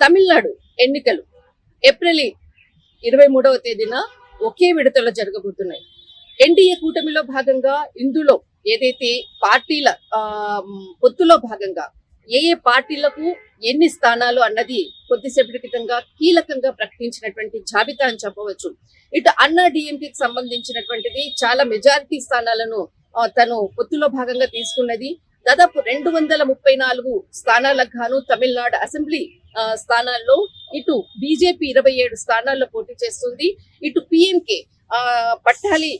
తమిళనాడు ఎన్నికలు ఏప్రిల్ 23వ తేదీన ఒకే విడతలో జరగబోతున్నాయి. ఎన్డీఏ కూటమిలో భాగంగా ఇందులో ఏదైతే పార్టీల పొత్తులో భాగంగా ఏ పార్టీలకు ఎన్ని స్థానాలు అన్నది కొద్దిసేపటి క్రితంగా కీలకంగా ప్రకటించినటువంటి జాబితా అని చెప్పవచ్చు. ఇటు అన్నా డిఎంకేకి సంబంధించినటువంటిది చాలా మెజారిటీ స్థానాలను తను పొత్తులో భాగంగా తీసుకున్నది. దాదాపు 234 స్థానాలకు గాను తమిళనాడు అసెంబ్లీ స్థానాల్లో ఇటు బీజేపీ 27 స్థానాల్లో పోటీ చేస్తుంది. ఇటు పిఎంకే పట్టాలి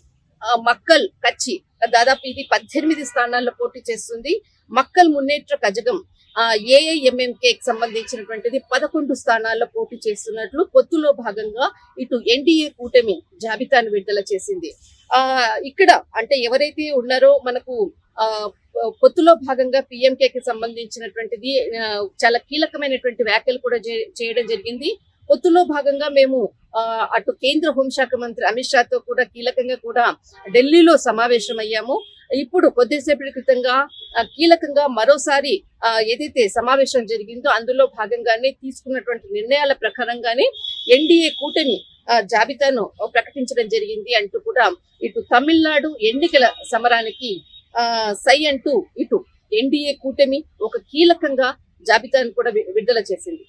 మక్కల్ కచ్చి దాదాపు ఇది 18 స్థానాల్లో పోటీ చేస్తుంది. మక్కల్ మున్నేట్ర కజగం ఏఐఎంఎంకేకి సంబంధించినటువంటిది 11 స్థానాల్లో పోటీ చేస్తున్నట్లు పొత్తులో భాగంగా ఇటు ఎన్డీఏ కూటమి జాబితాను విడుదల చేసింది. ఇక్కడ అంటే ఎవరైతే ఉన్నారో మనకు పొత్తులో భాగంగా పిఎంకేకి సంబంధించినటువంటిది చాలా కీలకమైనటువంటి వ్యాఖ్యలు కూడా చేయడం జరిగింది. పొత్తులో భాగంగా మేము అటు కేంద్ర హోంశాఖ మంత్రి అమిత్ షాతో కూడా కీలకంగా కూడా ఢిల్లీలో సమావేశం అయ్యాము. ఇప్పుడు కొద్దిసేపటి క్రితంగా కీలకంగా మరోసారి ఏదైతే సమావేశం జరిగిందో అందులో భాగంగానే తీసుకున్నటువంటి నిర్ణయాల ప్రకారంగానే ఎన్డీఏ కూటమి జాబితాను ప్రకటించడం జరిగింది అంటూ కూడా ఇటు తమిళనాడు ఎన్నికల సమరానికి సై అంటూ ఇటు ఎన్డీఏ కూటమి ఒక కీలకంగా జాబితాను కూడా విడుదల చేసింది.